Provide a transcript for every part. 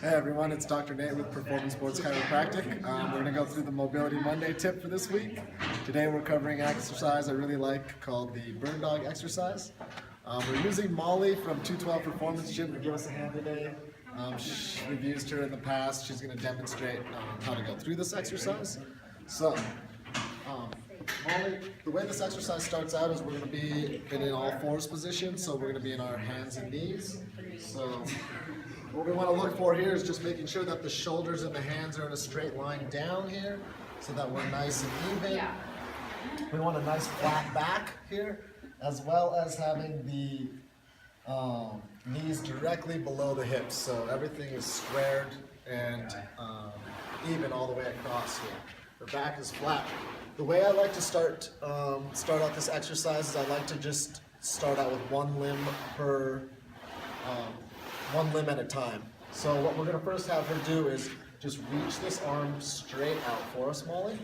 Hey everyone, it's Dr. Nate with Performance Sports Chiropractic. We're going to go through the Mobility Monday tip for this week. Today we're covering an exercise I really like called the Bird Dog exercise. We're using Molly from 212 Performance Gym to give us a hand today. We've used her in the past. She's going to demonstrate how to go through this exercise. So, Molly, the way this exercise starts out is we're going to be in an all fours position, so we're going to be in our hands and knees. So, what we want to look for here is just making sure that the shoulders and the hands are in a straight line down here, so that we're nice and even. We want a nice flat back here, as well as having the knees directly below the hips, so everything is squared and even all the way across here. The back is flat. The way I like to start out this exercise is I like to just start out with one limb at a time. So what we're going to first have her do is just reach this arm straight out for us, Molly.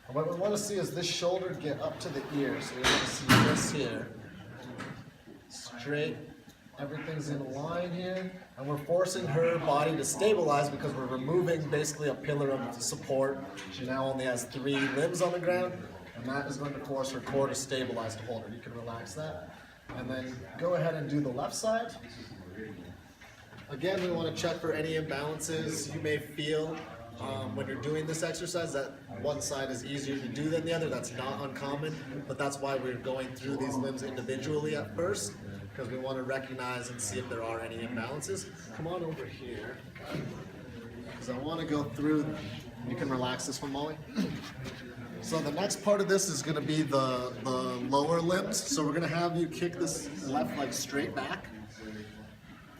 And what we want to see is this shoulder get up to the ear. So you're going to see this here. Straight. Everything's in line here. And we're forcing her body to stabilize because we're removing basically a pillar of support. She now only has 3 limbs on the ground. And that is going to force her core to stabilize to hold her. You can relax that. And then go ahead and do the left side. Again, we want to check for any imbalances you may feel when you're doing this exercise, that one side is easier to do than the other. That's not uncommon, but that's why we're going through these limbs individually at first, because we want to recognize and see if there are any imbalances. Come on over here, because I want to go through. You can relax this one, Molly. So the next part of this is going to be the lower limbs. So we're going to have you kick this left leg straight back.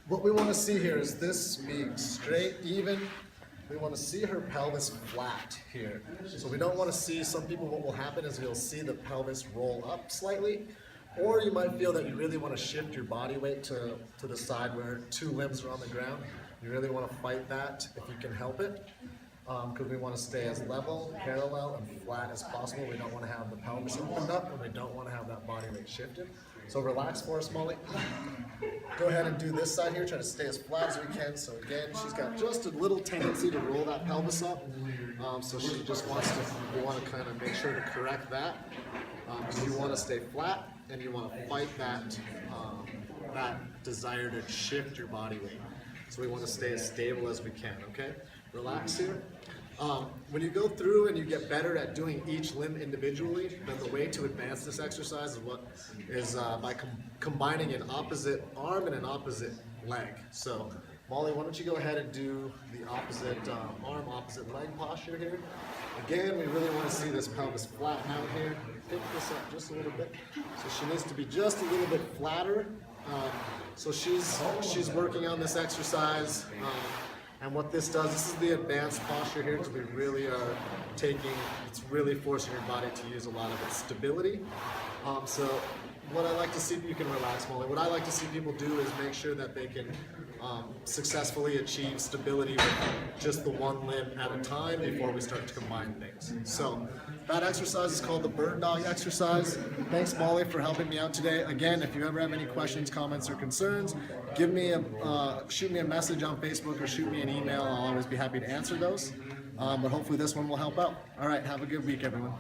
What we want to see here is this being straight, even. We want to see her pelvis flat here. So we don't want to see, some people, what will happen is you'll see the pelvis roll up slightly, or you might feel that you really want to shift your body weight to the side where 2 limbs are on the ground. You really want to fight that if you can help it, because we want to stay as level, parallel, and flat as possible. We don't want to have the pelvis opened up, and we don't want to have that body weight shifted. So relax for us, Molly. Go ahead and do this side here. Try to stay as flat as we can. So again, she's got just a little tendency to roll that pelvis up. So she just wants to, we want to kind of make sure to correct that. Because you want to stay flat and you want to fight that, that desire to shift your body weight. So we want to stay as stable as we can, okay? Relax here. When you go through and you get better at doing each limb individually, then the way to advance this exercise is by combining an opposite arm and an opposite leg. So, Molly, why don't you go ahead and do the opposite arm, opposite leg posture here. Again, we really want to see this pelvis flatten out here. Pick this up just a little bit. So she needs to be just a little bit flatter. So she's working on this exercise. And what this does, this is the advanced posture here, because we really are it's really forcing your body to use a lot of its stability. So what I like to see, you can relax, Molly, what I like to see people do is make sure that they can successfully achieve stability with just the one limb at a time before we start to combine things. So that exercise is called the Bird Dog exercise. Thanks, Molly, for helping me out today. Again, if you ever have any questions, comments, or concerns, shoot me a message on Facebook or shoot me an email. I'll always be happy to answer those. But hopefully this one will help out. All right, have a good week, everyone.